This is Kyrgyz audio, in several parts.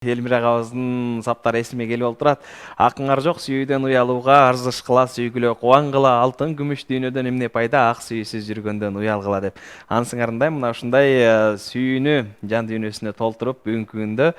Элмир агабыздын саптары эсиме келип олтурат. Акыңар жок сүйүүдөн уялууга, арзышкыла, сүйгүлө, кубангыла, алтын, күмүш дүйнөдөн эмне пайда, ак сүйүүсүз жүргөндөн уялгыла деп. Анысыңарындай мына ушундай сүйүүнү жан дүйнөсүнө толтуруп, бүгүнкү күндө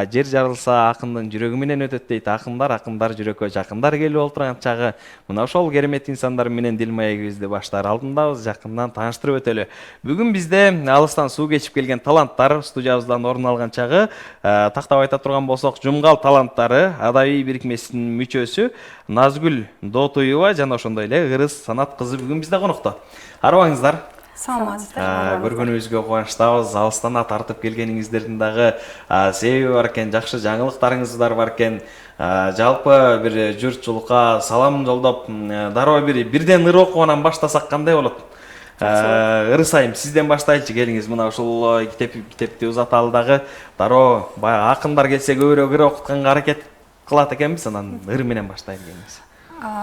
жер жарылса акындын жүрөгү менен өтөт дейт. Акындар жүрөккө жакындар келип олтурган чагы. Мына ошол керемет инсандар менен дил маегибизди баштар алдындабыз, жакындан тааныштырып өтөлү. Бүгүн бизде алыстан суу кечип келген таланттар студиябыздан орун алган чагы тактап айта турган болсок, Жумгал таланттары адабий бирикмесинин мүчөсү Назгүл Дотуева жана ошондой эле Ырыс Санат кызы бүгүн бизде конокто. Арыбаңыздар. Саламатсыздар. Көргөнүбүзгө кубанычтабыз. Алыстан тартып келгениңиздердин дагы себеби бар экен, жакшы жаңылыктарыңыздар бар экен. Жалпы бир журтчулукка салам жолдоп, дароо бирден ыр окуганан баштасак кандай болот? Ырыс айым, сизден баштайлычы, келиңиз. Мына ушул китепти узаталы дагы дароо баягы акындар келсе көбүрөөк ыр окутканга аракет кылат экенбиз, анан ыр менен баштайлы келиңиз.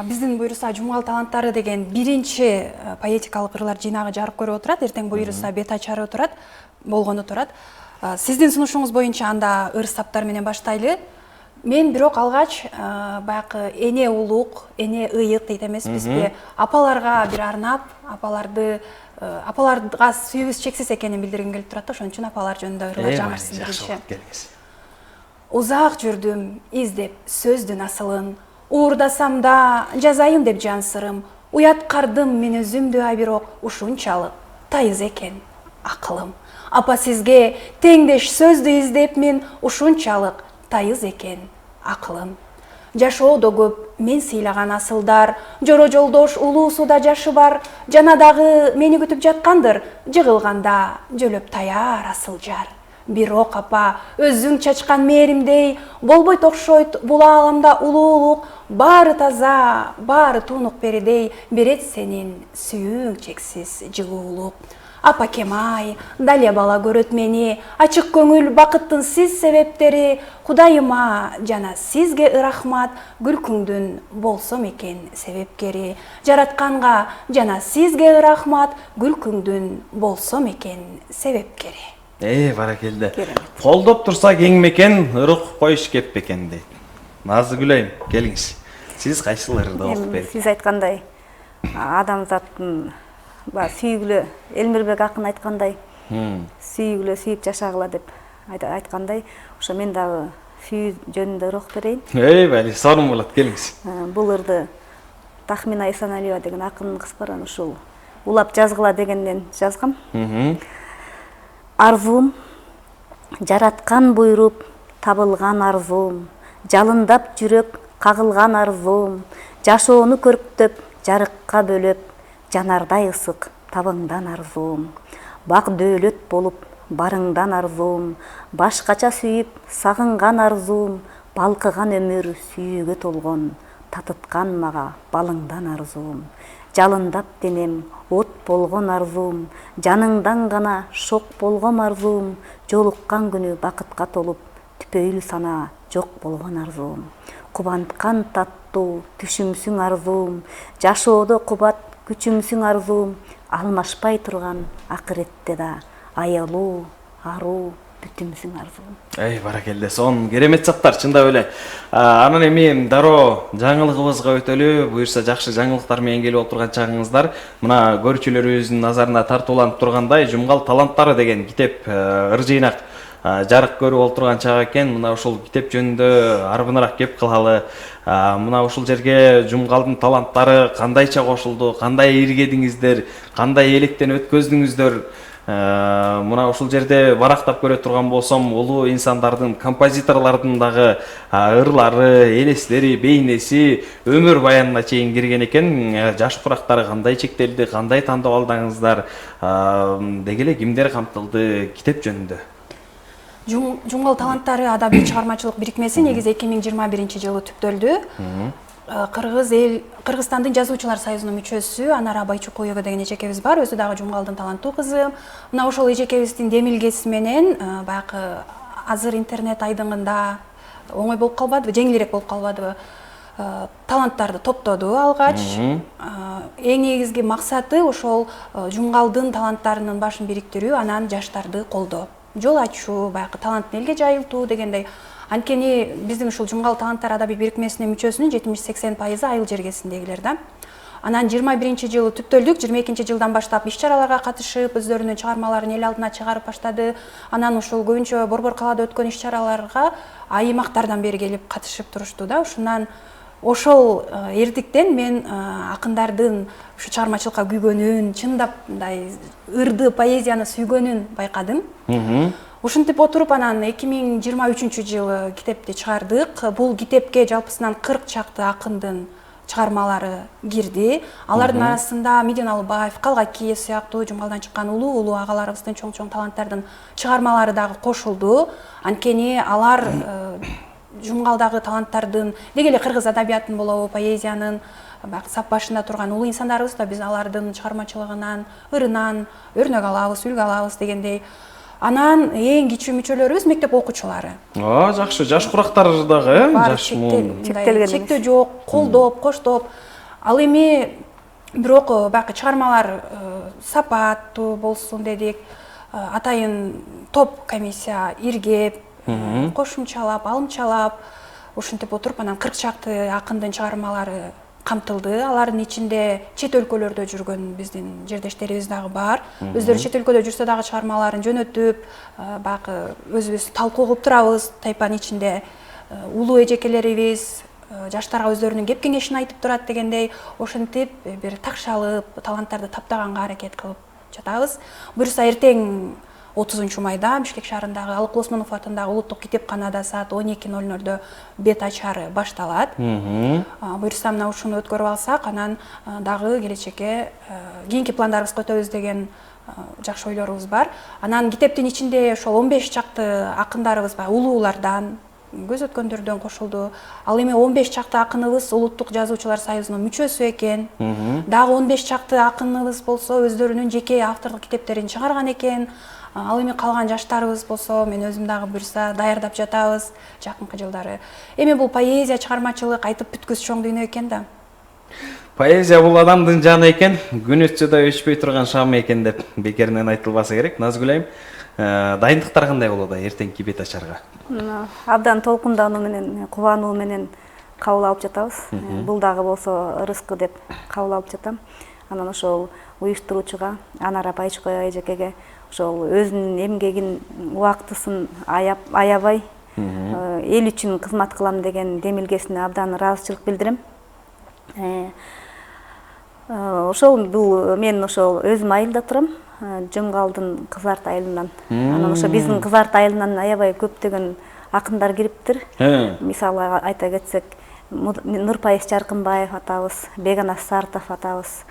Биздин буюрса Жумгал таланттары деген биринчи поэтикалык ырлар жыйнагы жарык көрүп отурат. Эртең буюрса бет ачары болгону турат. Сиздин сунушуңуз боюнча анда ыр саптар менен баштайлы. Мен бирок алгач баягы эне улук, эне ыйык дейт эмеспизби? Апаларга бир арнап, апаларга сүйүүбүз чексиз экенин билдиргим келип турат да, ошон үчүн апалар жөнүндө ырлар жаңырсын дегенчи. Узак жүрдүм издеп сөздүн асылын, уурдасам да жазайын деп жан сырым. Уяткардым мен өзүмдү, ай бирок ушунчалык тайыз экен акылым. Апа сизге теңдеш сөздү издеп мен ушунчалык тайыз экен акылым. Жашоодо көп мен сыйлаган асылдар, жоро жолдош улуу сууда жашы бар, жана дагы мени күтүп жаткандыр, жыгылганда жөлөп таяр асыл жар. Бирок апа өзүң чачкан мээримдей болбойт окшойт бул ааламда улуулук, баары таза, баары туунук беридей берет сенин сүйүүң чексиз жылуулук. Апа кемай, дале бала көрөт мени, ачык көңүл бакыттын сиз себептери, Кудайыма жана сизге ырахмат, күлкүңдүн болсом экен себепкери. Жаратканга жана сизге ырахмат, күлкүңдүн болсом экен себепкери. Баракелде. Колдоп турса кең мекен, ырык коюш кеп бекен дейт. Назгүл айым, келиңиз. Сиз кайсыл ырды окуп бериңиз? Сиз айткандай, адамзаттын сүйгүлө, Элмирбек акын айткандай, сүйгүлө, сүйүп жашагыла деп айткандай, ошо мен дагы сүйүү жөнүндө ыр окуп берейин. Бали, сорун болот, келиңиз. Бул ырды Тахмина Эсеналиева деген акындын кызы бар, ушул улап жазгыла дегенден жазгам. Арзуум, жараткан буйруп, табылган арзуум, жалындап жүрөк кагылган арзуум, жашоону көрктөп, жарыкка бөлөп, жанардай ысык табыңдан арзуум. Бак дөөлөт болуп, барыңдан арзуум, башкача сүйүп, сагынган арзуум, балкыган өмүр сүйүүгө толгон, татыткан мага балыңдан арзуум. Жалындап денем, от болгон арзуум, жаныңдан гана шок болгон арзуум, жолуккан күнү бакытка толуп, түпөйлүү сана жок болгон арзуум. Кубанткан таттуу түшүмсүң арзуум, жашоодо кубат күчүмсүң арзуум, алмашпай турган акыретте да аялуу, аруу бүтүмсүң арзуум. Баракелде, сон керемет саптар, чындап эле. Анан эми дароо жаңылыгыбызга өтөлү. Буюрса жакшы жаңылыктар менен келип отурган чагыңыздар. Мына көрүүчүлөрүбүздүн назарына тартууланып тургандай, Жумгал таланттары деген китеп ыр жыйнак жарык көрүп отурган чак экен. Мына ушул китеп жөнүндө арбыныраак кеп кылалы. Мына ушул жерге Жумгалдын таланттары кандайча кошулду, кандай иргедиңиздер, кандай электен өткөздүңүздөр? Мына ушул жерде барактап көрө турган болсом, улуу инсандардын, композиторлордун дагы ырлары, элестери, бейнеси өмүр баянына чейин кирген экен. Жаш курактары кандай чектелди, кандай тандап алдыңыздар, деги эле кимдер камтылды китеп жөнүндө? Жумгал таланттары адабий чыгармачылык бирикмеси негизи 2021-жылы түптөлдү. Кыргызстандын жазуучулар союзунун мүчөсү Анара Байчукуева деген эжекебиз бар, өзү дагы Жумгалдын таланттуу кызы. Мына ошол эжекебиздин демилгеси менен баягы азыр интернет айдыңында оңой болуп калбадыбы, жеңилирээк болуп калбадыбы? Таланттарды топтоду алгач. Эң негизги максаты ошол Жумгалдын таланттарынын башын бириктирүү, анан жаштарды колдоо, жол ачуу, баягы таланттын элге жайылтуу дегендей. Анткени биздин ушул Жумгал таланттар адабий бирикмесинин мүчөсүнүн 70-80% айыл жергесиндегилер да. Анан 21-жылы түптөлдүк, 22-жылдан баштап иш-чараларга катышып, өздөрүнүн чыгармаларын эл алдына чыгарып баштады. Анан ушул көбүнчө Борбор калаада өткөн иш-чараларга айымактардан бери келип катышып турушту да. Ушундан ошол эрдиктен мен акындардын ушу чыгармачылыкка күйгөнүн, чындап мындай ырды поэзияны сүйгөнүн байкадым. Ушинтип отуруп анан 2023-жылы китепти чыгардык. Бул китепке жалпысынан 40 чакты акындын чыгармалары кирди. Алардын арасында Меден Алыбаев, Калгакиев сыяктуу Жумгалдан чыккан улуу агаларыбыздын чоң таланттардын чыгармалары дагы кошулду. Анткени алар Жумгалдагы таланттардын, деги эле кыргыз адабиятын болобу, поэзиянын сап башында турган улуу инсандарыбыз да биз алардын чыгармачылыгынан, ырынан өрнөк алабыз, үлгү алабыз дегендей. Анан эң кичүү мүчөлөрүбүз мектеп окуучулары. Жакшы, жаш курактар дагы, жаш чектөө жок, колдоп, коштоп. Ал эми бирок баягы чыгармалар сапаттуу болсун дедик. Атайын топ комиссия иргеп, кошумчалап, алымчалап, ушинтип отуруп анан 40 чакты акындын чыгармалары камтылды. Алардын ичинде чет өлкөлөрдө жүргөн биздин жердештерибиз дагы бар. Өздөрү чет өлкөдө жүрсө дагы чыгармаларын жөнөтүп, баягы өзүбүз талкуу кылып турабыз. Тайпанын ичинде улуу эжекелерибиз жаштарга өздөрүнүн кеп кеңешин айтып турат дегендей, ошентип бир такшалып, таланттарды таптаганга аракет кылып жатабыз. Буюрса эртең 30-майда Бишкек шаарындагы Алык Осмонов атындагы улуттук китепканада саат 12:00 бет ачары башталат. Буюрса мына ушуну өткөрүп алсак, анан дагы келечекке кийинки пландарыбызга өтөбүз деген жакшы ойлорубуз бар. Анан китептин ичинде ошол 15 чакты акындарыбыз бар, улуулардан, көз өткөндөрдөн кошулду. Ал эми 15 чакты акыныбыз Улуттук жазуучулар союзунун мүчөсү экен. Дагы 15 чакты акыныбыз болсо өздөрүнүн жеке авторлук китептерин чыгарган экен. Ал эми калган жаштарыбыз болсо, мен өзүм дагы буюрса даярдап жатабыз жакынкы жылдары. Эми бул поэзия, чыгармачылык айтып бүткүс чоң дүйнө экен да. Поэзия бул адамдын жаны экен, күн өтсө да өчпөй турган шам экен деп бекеринен айтылбаса керек. Назгүл айым, дайындыктар кандай болот эртеңки бет ачарга? Абдан толкундануу менен, кубануу менен кабыл алып жатабыз. Бул дагы болсо ырыскы деп кабыл алып жатам. Анан ошол уюштуруучуга, Анара Байчкой эжекеге ошол өзүнүн эмгегин, убактысын аябай эл үчүн кызмат кылам деген демилгесине абдан ыраазычылык билдирем. Ошол бул мен ошол өзүм айылда турам, Жумгалдын Кызарт айылынан. Анан ошо биздин Кызарт айылынан аябай көптөгөн акындар кириптир. Мисалы айта кетсек, Нурпайыз Жаркынбаев атабыз, Беганас Сартов атабыз,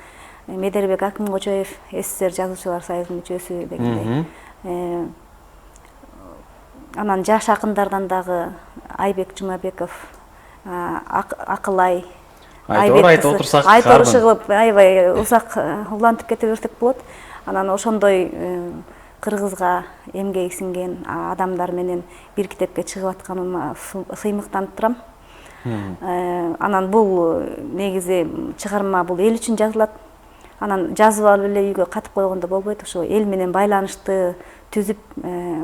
Медербек Акымкожоев, СССР жазуучулар союзунун мүчөсү дегендей. Анан жаш акындардан дагы Айбек Жумабеков, Акылай, айтып отурсак, айтып кылып аябай узак улантып кете берсек болот. Анан ошондой кыргызга эмгеги сиңген адамдар менен бир китепке чыгып атканыма сыймыктанып турам. Анан бул негизи чыгарма бул эл үчүн жазылат. Анан жазып алып эле үйгө катып койгондо болбойт. Ошо эл менен байланышты түзүп,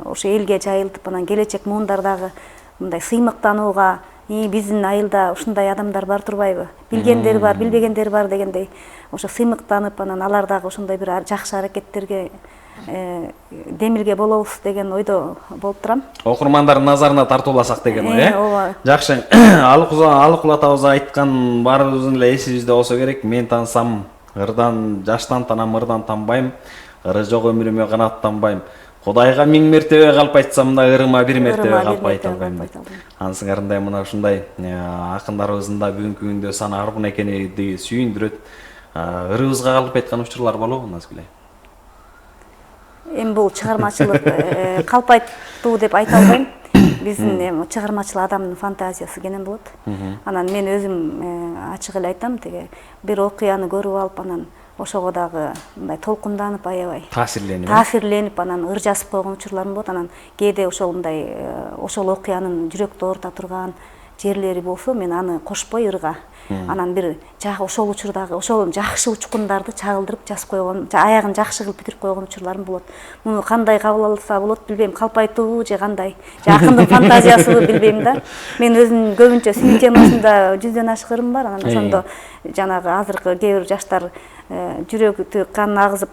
ошо элге жайылтып, анан келечек муундардагы мындай сыймыктанууга, биздин айылда ушундай адамдар бар турбайбы? Билгендер бар, билбегендер бар дегендей. Ошо сыймыктанып, анан алар дагы ошондой бир жакшы аракеттерге демилге болобуз деген ойдо болуп турам. Окурмандардын назарына тартууласак деген ой, ооба. Жакшы. Алык атабыз айткан баарыбыздын эле эсибизде болсо керек. Мен таансам ырдан жаштан танам, ырдан танбайм. Ыры жок өмүрүмө канаттанбайм. Кудайга 1000 мертебе калп айтсам да, ырыма 1 мертебе калп айта албайм. Ансыңарындай мына ушундай акындарыбыздын да бүгүнкү күндө саны арбын экени сүйүндүрөт. Ырыбызга калп айткан учурлар болобу, Назгүл айым? Эми бул чыгармачылык калп айтуу деп айта албайм. Биздин чыгармачыл адамдын фантазиясы кенен болот. Анан мен өзүм ачык эле айтам, теге бир окуяны көрүп алып, анан ошого дагы мындай толкунданып, аябай таасирленип, анан ыр жазып койгон учурларым болот. Анан кээде ошол мындай ошол окуянын жүрөктү оорута турган, жерлери болсо мен аны кошпой ырга анан бир ошол учурдагы ошол жакшы учкундарды чагылдырып жазып койгон, аягын жакшы кылып бүтүрүп койгон учурларым болот. Муну кандай кабыл алса болот билбейм, калпайтуубу же кандай, же акындын фантазиясыбы билбейм да. Мен өзүм көбүнчө сүйүү темасында 100дөн ашык ырым бар, анан ошондо жанагы азыркы кээ бир жаштар жүрөгү кан агызып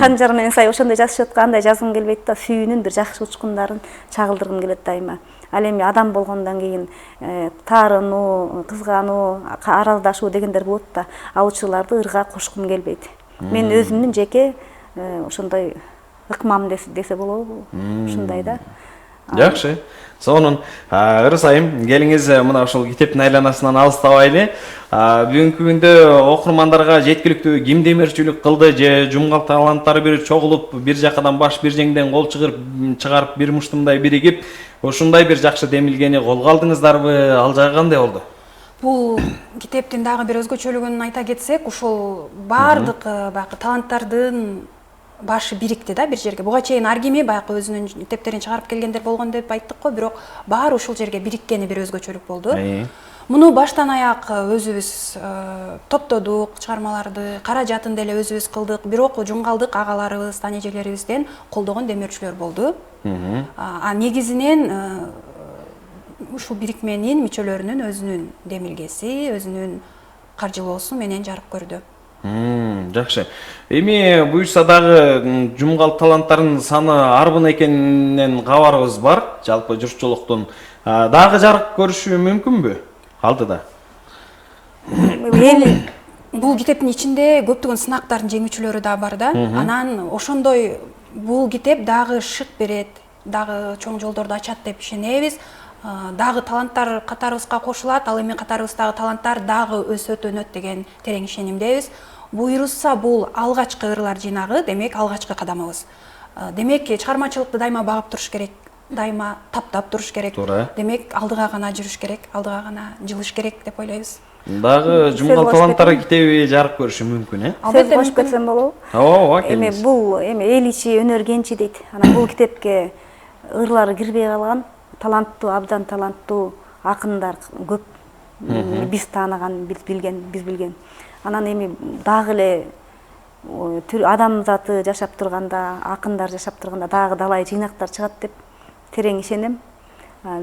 канжар менен сай ошондой жазышып аткандай жазгым келбейт да, сүйүүнүн бир жакшы учкундарын чагылдыргым келет дайыма. Ал эми адам болгондон кийин таарынуу, кызгануу, араздашуу дегендер болот да, ал учурларды ырга кошкум келбейт. Мен өзүмдүн жеке ошондой ыкмам десе болобу, ушундай да. Жакшы. Сонун ыры сайым келиңиз мына ошол китептин айланасынан алыстабайлы. Бүгүнкү күндө окурмандарга жеткиликтүү ким демирчилик кылды же жумгал таланттары бир чогулуп, бир жакадан баш, бир жеңден кол чыгарып, бир муштумдай биригип, ушундай бир жакшы демилгени колго алдыңыздарбы? Ал жагы кандай болду? Бул китептин дагы бир өзгөчөлүгүн айта кетсек, ушул баардык баягы таланттардын башы бирикти да бир жерге. Буга чейин ар кими баягы өзүнүн китептерин чыгарып келгендер болгон деп айттык го, бирок баары ушул жерге бириккени бир өзгөчөлүк болду. Муну баштан аяк өзүбүз топтодук, чыгармаларды, каражатын деле өзүбүз кылдык, бирок жумгалдык агаларыбыз, танежелерибизден колдогон демөөрчүлөр болду. Негизинен ушул бирикменин мүчөлөрүнүн өзүнүн демилгеси, өзүнүн каржылоосу менен жарык көрдү. Жакшы. Эми буюрса дагы жумгал таланттардын саны арбын экенинен кабарыбыз бар, жалпы журтчулуктун. Дагы жарык көрүшү мүмкүнбү? Алдыда. Бул китептин ичинде көптөгөн сынактардын жеңүүчүлөрү да бар да. Анан ошондой бул китеп дагы шык берет, дагы чоң жолдорду ачат деп ишенебиз. Дагы таланттар катарыбызга кошулат, ал эми катарыбыздагы таланттар дагы өсөт, өнөт деген терең ишенимдебиз. Буйрулса бул алгачкы ырлар жыйнагы, демек алгачкы кадамыбыз. Демек чыгармачылыкты дайыма багып туруш керек, дайыма таптап туруш керек. Демек алдыга гана жүрүш керек, алдыга гана жылыш керек деп ойлойбуз. Дагы жумгал таланттар китеби жарык көрүшү мүмкүн, Сөз кошуп кетсем болобу? Ооба, эми бул эл ичи өнөр кенчи дейт. Анан бул китепке ырлары кирбей калган, таланттуу, абдан таланттуу акындар көп. Биз тааныган, биз билген. Анан эми дагы эле адамзаты жашап турганда, акындар жашап турганда дагы далай жыйнактар чыгат деп терең ишенем.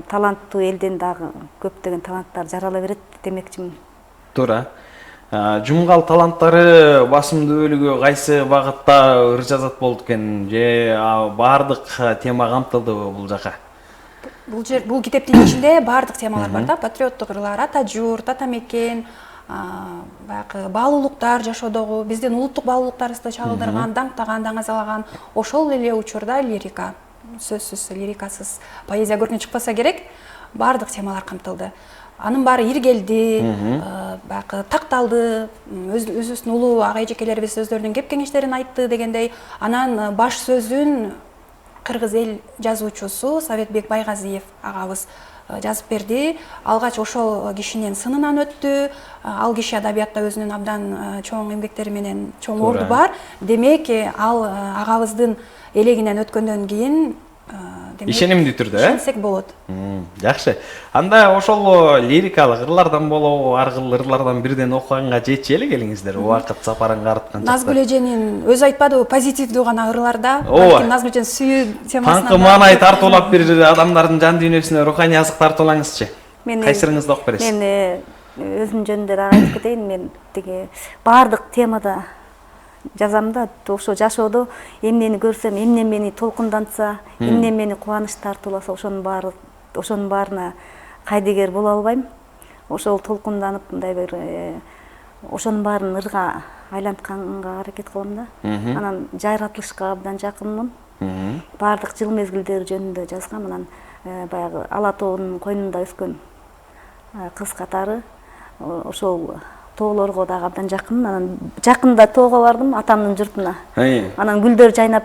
Таланттуу элден дагы көптөгөн таланттар жарала берет демекчимин. Туура. Жумгал таланттары басымдуу бөлүгү кайсы багытта ыр жазат болду экен? Же баардык тема камтылдыбы бул жака? Бул китептин ичинде баардык темалар бар да, патриоттук ырлар, ата журт, ата мекен, баягы баалуулуктар жашоодогу, биздин улуттук баалуулуктарыбызды чагылдырган, даңктаган, даңазалаган, ошол эле учурда лирика, сөзсүз лирикасыз поэзия көркүнө чыкпаса керек, баардык темалар камтылды. Анын баары иргелди, баягы такталды, өзүбүздүн улуу ага эжекелерибиз өздөрүнүн кеп кеңештерин айтты дегендей. Анан баш сөзүн кыргыз эл жазуучусу Советбек Байгазиев агабыз жазып берди. Алгач ошол кишинин сынынан өттү. Ал киши адабиятта өзүнүн абдан чоң эмгектери менен чоң орду бар. Демек, ал агабыздын элегинен өткөндөн кийин ишенимдүү түрдө, ишенсек болот. Жакшы. Анда ошол лирикалык ырлардан болобу, ар кыл ырлардан бирден окуганга жетчү эле келиңиздер. Убакыт сапарын карыткан чакта. Назгүл эженин өзү айтпадыбы, позитивдүү гана ырларда. Балким Назгүл эженин сүйүү темасына таңкы маанай тартуулап бир адамдардын жан дүйнөсүнө руханий азык тартуулаңызчы. Кайсырыңызды окуп бересиз? Мен өзүм жөнүндө дагы айтып кетейин. Мен тиги баардык темада жазам да, ошо жашоодо эмнени көрсөм, эмне мени толкундантса, эмне мени кубаныч тартууласа, ошонун баарына кайдыгер боло албайм. Ошол толкунданып, мындай бир ошонун баарын ырга айлантканга аракет кылам да. Анан жайратылышка абдан жакынмын. Баардык жыл мезгилдери жөнүндө жазгам. Анан баягы ала тоонун койнунда өскөн кыз катары ошол тоолорго дагы абдан жакынмын. Анан жакында тоого бардым, атамдын журтуна. Анан гүлдөр жайнап,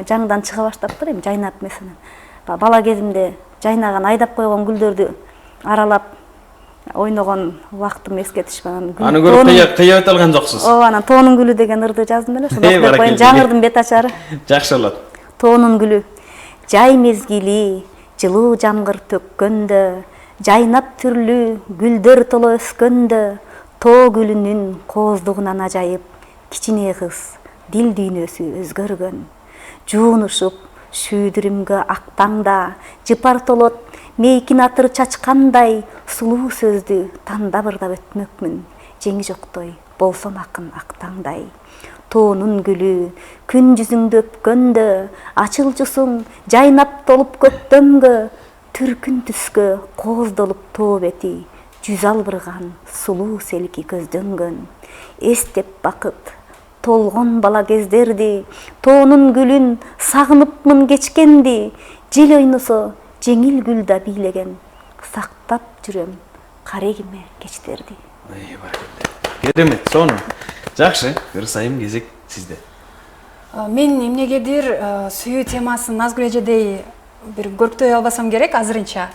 жаңдан чыга баштаптыр, эми жайнап эмесинен. Бала кезимде жайнаган, айдап койгон гүлдөрдү аралап ойногон убактым эске түшүп, анан аны көрүп кыйып алган жоксуз. Ооба, анан тоонун гүлү деген ырды жаздым эле, ошону окуп коюн, жаңырдын бет ачары. Жакшы болот. Тоонун гүлү. Жай мезгили, жылуу жамгыр төккөндө, жайнап түрлүү гүлдөр толо өскөндө, тоо гүлүнүн кооздугунан ажайып, кичине кыз дил дүйнөсү өзгөргөн. Жуунушуп шүйдүрүмгө актаңда, жыпар толот мейкин атыр чачкандай, сулуу сөздү тандабырдап өтмөкмүн, жеңи жоктой болсом акын актаңдай. Тоонун гүлү күн жүзүңдө өпкөндө, ачылчусуң жайнап толуп көктөмгө, түркүн түскө кооздолуп тоо бети, жүз албырган сулуу селки көздөнгөн. Эстеп бакыт толгон бала кездерди, тоонун гүлүн сагыныпмын кечкенди, жел ойносо жеңил гүл да бийлеген, сактап жүрөм карегиме кечтерди. Керемет, сону. Жакшы, Ырсайым, кезек сизде. Мен эмнегедир сүйүү темасын Назгүл эжедей бир көрктөй албасам керек азырынча.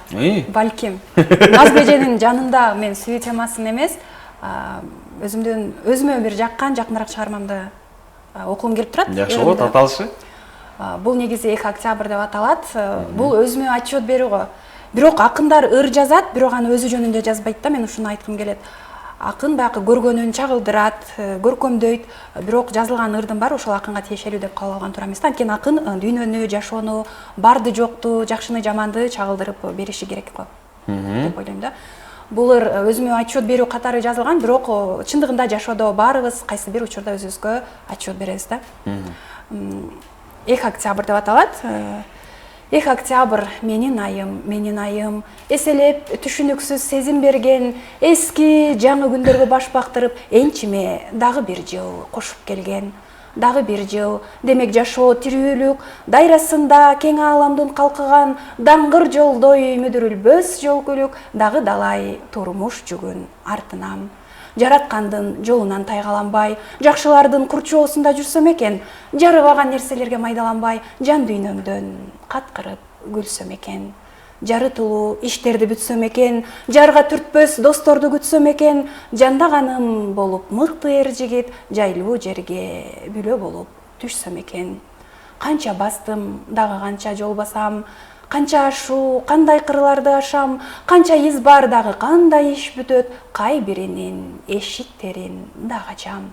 Балким. Назгүл эженин жанында мен сүйүү темасын эмес, өзүмө бир жаккан жакыныраак чыгармамды окугум келип турат. Жакшы болот, аталышы. Бул негизи 2 октябрь деп аталат. Бул өзүмө отчет берүү го. Бирок акындар ыр жазат, бирок аны өзү жөнүндө жазбайт да, мен ушуну айткым келет. Акын баягы көргөнүн чагылдырат, көркөмдөйт, бирок жазылган ырдын баары ошол акынга тиешелүү деп кабыл алган туура эмес да. Анткени акын дүйнөнү, жашоону, барды жокту, жакшыны жаманды чагылдырып бериши керек го деп ойлойм да. Бул ыр өзүмө отчет берүү катары жазылган, бирок чындыгында жашоодо баарыбыз кайсы бир учурда өзүбүзгө отчет беребиз да. 2 октябрь деп аталат. 2 октябрь менин айым, эселеп түшүнүксүз сезим берген, эски жаңы күндөргө баш бактырып, энчиме дагы бир жыл кошуп келген. Дагы бир жыл, демек жашоо тирүүлүк дайрасында кең ааламдын калкыган, даңгыр жолдой мүдүрүлбөс жолкөлүк, дагы далай турмуш жүгүн артынам. Жараткандын жолунан тайгаланбай, жакшылардын курчоосунда жүрсөм экен, жарыбаган нерселерге майдаланбай, жан дүйнөмдөн каткырып күлсөм экен. Жарытылуу иштерди бүтсөм экен, жарга түртпөс досторду күтсөм экен, жандаганым болуп мыкты эр жигит, жайлуу жерге бүлө болуп түшсөм экен. Канча бастым, дагы канча жол басам, канча ашуу, кандай кырларды ашам, канча из бар, дагы кандай иш бүтөт, кай биринин эшиктерин дагы ачам.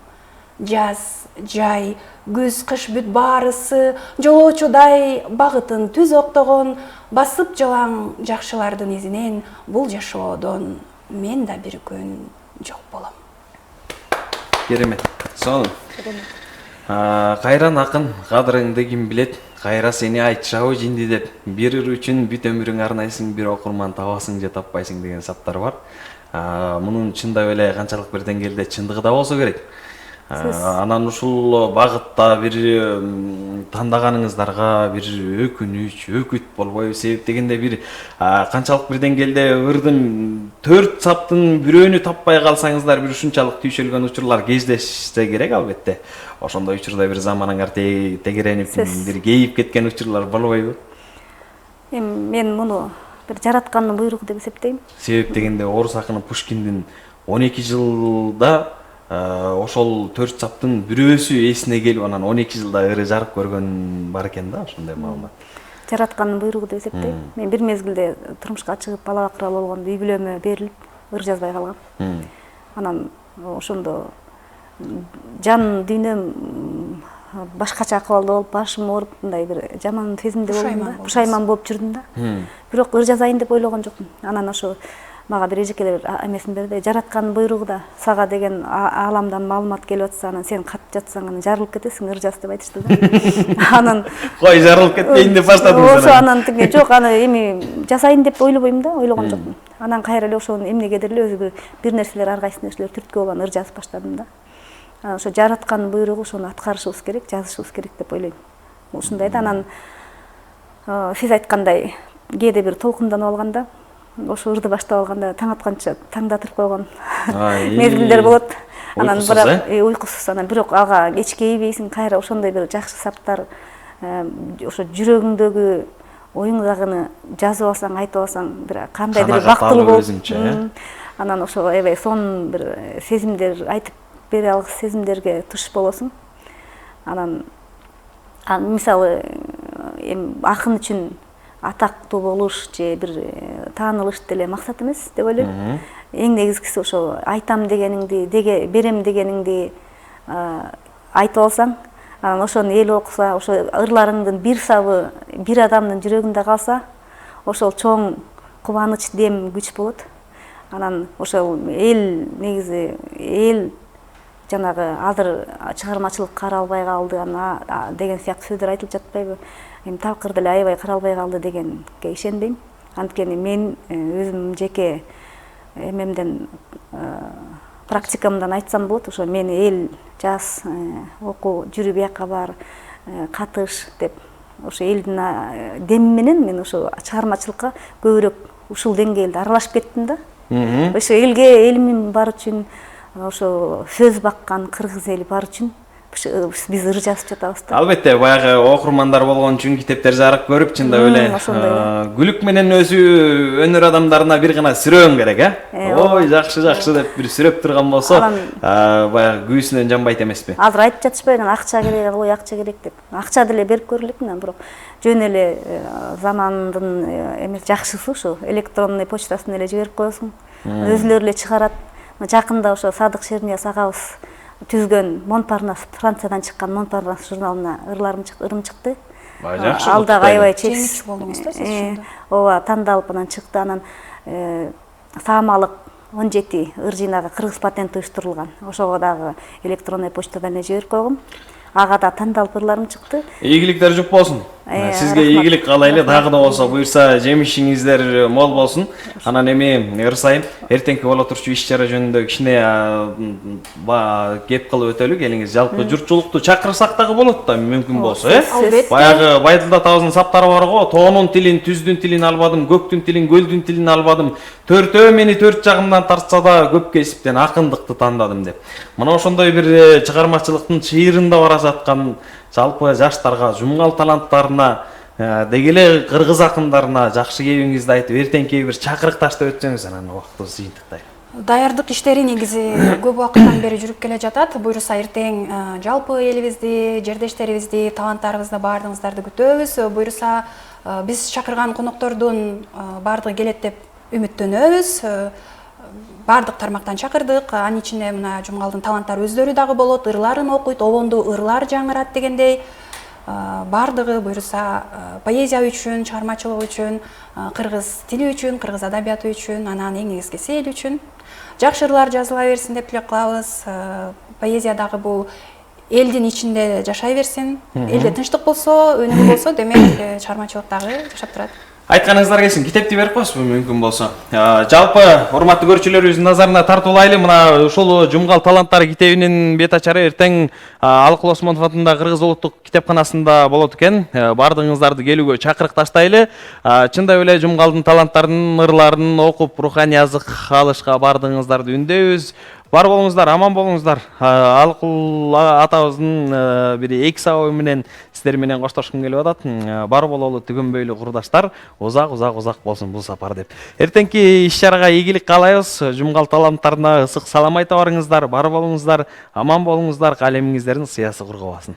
Жаз, жай, күз, кыш бүт баарысы, жолоочудай багытын түз октогон, басып жалаң жакшылардын изинен, бул жашоодон мен да бир күн жок болом. Керемет. Сону. Кайран акын, кадырыңды ким билет, кайра сени айтышабы жинди деп, бир ыр үчүн бүт өмүрүң арнайсың, бир окурман табасың же таппайсың деген саптар бар. Мунун чындап эле канчалык бир деңгээлде чындыгы да болсо керек. Анан ушул багытта бир тандаганыңыздарга бир өкүнүч, өкүт болбойбу, себеп дегенде бир канчалык бир деңгээлде ырдын 4 саптын бирөөнү таппай калсаңыздар, бир ушунчалык түйшөлгөн учурлар кездешсе керек албетте. Ошондой учурда бир заманыңар тегеренип, бир кейип кеткен учурлар болбойбу? Мен муну бир жараткандын буйругу деп эсептейм. Себеп дегенде орус акыны Пушкиндин 12 жылда ошол 4 саптын бирөөсү эсине келип, анан 12 жылда ыры жарык көргөн бар экен да, ошондой маалымат. Жараткандын буйругу деп эсептейм. Мен бир мезгилде турмушка чыгып бала бакыралы болгондо үй бүлөмө берилип, ыр жазбай калгам. Анан ошондо жан дүйнөм башкача акыбалда болуп, башым ооруп, мындай бир жаман сезимде болдум да, пушайман болуп жүрдүм да. Бирок ыр жазайын деп ойлогон жокмун. Анан ошо мага бир эжекелер эмесин берди. Жараткандын буйругу да, сага деген ааламдан маалымат келип атса, анан сен кат жатсаң, анан жарылып кетесиң, ыр жаз деп айтышты да. Анан кой жарылып кетпейин деп баштадым. Ошо анан тиги жок, аны эми жазайын деп ойлобойм да, ойлогон жокмун. Анан кайра эле ошонун эмнегедир эле өзү бир нерселер, ар кайсы нерселер түрткү болгон ыр жазып баштадым да. Анан ошо жараткандын буйругу, ошону аткарышыбыз керек, жазышыбыз керек деп ойлойм. Ушундай да. Анан сиз айткандай, кээде бир толкунданып алганда, ошо ырды баштап алганда таң атканча таңдатырып койгон мезгилдер болот. Анан бирок уйкусуз, анан бирок ага кечкейбейсиң, кайра ошондой бир жакшы саптар, ошо жүрөгүңдөгү оюңдагыны жазып алсаң, айтып алсаң, бир кандайдыр бактылуу болуп, анан ошо эбей сонун бир сезимдер айтып бере алгыс сезимдерге туш болосуң. Анан мисалы акын үчүн атактуу болуш же бир таанылыш деле максат эмес деп ойлойм. Эң негизгиси ошо айтам дегениңди, берем дегениңди айтып алсаң, анан ошону эл окуса, ошо ырларыңдын бир сабы бир адамдын жүрөгүндө калса, ошол чоң кубаныч, дем, күч болот. Анан ошол эл негизи жанагы азыр чыгармачылык каралбай калды деген сыяктуу сөздөр айтылып жатпайбы? Эми такыр деле аябай каралбай калды дегенге ишенбейм. Анткени мен өзүм жеке эмемден практикамдан айтсам болот, ошо мен эл жаз, оку, жүрү бияка бар, катыш деп ошо элдин деми менен мен ошо чыгармачылыкка көбүрөөк ушул деңгээлде аралашып кеттим да. Ошо элге элимин бар үчүн ошо сөз баккан кыргыз эли бар үчүн биз ыр жазып жатабыз да. Албетте, баягы окурмандар болгон үчүн китептер жарык көрүп, чындап эле Гүлүк менен өзү өнөр адамдарына бир гана сүрөң керек, Ой, жакшы деп бир сүрөп турган болсо, баягы күйүүсүнөн жанбайт эмеспи? Азыр айтып жатышпайбы, акча керек, ой акча керек деп. Акча деле берип көрүлөкмүн, бирок жөн эле замандын эмес жакшысы ушу электронный почтасын эле жиберип коесуң. Өзүлөрү эле чыгарат. Жакында ошо Садык Шернияз агабыз түзгөн Монпарнас, Франциядан чыккан Монпарнас журналына ырым чыкты. Ал дагы аябай чексиз болдуңуз да сиз. Ооба, тандалып анан чыкты. Анан Саамалык 17 ыр жыйнагы кыргыз патенти уюштурулган. Ошого дагы электронный почтадан эле жиберип койгом. Ага да тандалып ырларым чыкты. Ийгиликтер жуп болсун. Сизге ийгилик каалайлы, дагы да болсо буюрса жемишиңиздер мол болсун. Анан эми ыр сайын эртеңки боло турчу иш-чара жөнүндө кичине кеп кылып өтөлү келиңиз. Жалпы журтчулукту чакырсак дагы болот да, мүмкүн болсо, Баягы Байдылда атабыздын саптары бар го, тоонун тилин, түздүн тилин албадым, көктүн тилин, көлдүн тилин албадым. Төртөө мени төрт жагымдан тартса да көп кесиптен акындыкты тандадым деп. Мына ошондой бир чыгармачылыктын чыйырында бара жаткан жалпы жаштарга, жумгал таланттарына, деги эле кыргыз акындарына жакшы кебиңизди айтып, эртеңки бир чакырык таштап өтсөңүз, анан убактыбыз жыйынтыктайбы. Даярдык иштери негизи көп убакыттан бери жүрүп келе жатат. Буюрса эртең жалпы элибизди, жердештерибизди, таланттарыбызды баардыгыңыздарды күтөбүз. Буюрса биз чакырган коноктордун баардыгы келет деп үмүттөнөбүз. Баардык тармактан чакырдык. Анын ичинде мына жумгалдын таланттары өздөрү дагы болот, ырларын окуйт, обондуу ырлар жаңырат дегендей. Баардыгы буюрса поэзия үчүн, чыгармачылык үчүн, кыргыз тили үчүн, кыргыз адабияты үчүн, анан эң негизгиси эл үчүн жакшы ырлар жазыла берсин деп тилек кылабыз. Поэзия дагы бул элдин ичинде жашай берсин. Элде тынчтык болсо, өнүгүү болсо, демек чыгармачылык дагы жашап турат. Айтканыңыздар келсин, китепти берип коесузбу мүмкүн болсо. Жалпы урматтуу көрүүчүлөрүбүздүн назарына тартуулайлы, мына ушул Жумгал таланттары китебинин бет ачары эртең Алыкул Осмонов атындагы Кыргыз улуттук китепканасында болот экен. Баардыгыңыздарды келүүгө чакырык таштайлы. Чындап эле Жумгалдын таланттарынын ырларын окуп, руханий азык алышка баардыгыңыздарды үндөйбүз. Бар болуңуздар, аман болуңуздар. Алыкул атабыздын бир эки сабагы менен сиздер менен коштошкум келип атат. Бар бололу түгөнбөйлү курдаштар, узак болсун бул сапар деп. Эртеңки иш-чарага ийгилик каалайбыз. Жумгал таланттарына ысык салам айта барыңыздар. Бар болуңуздар, аман болуңуздар, калемиңиздердин сыясы кургабасын.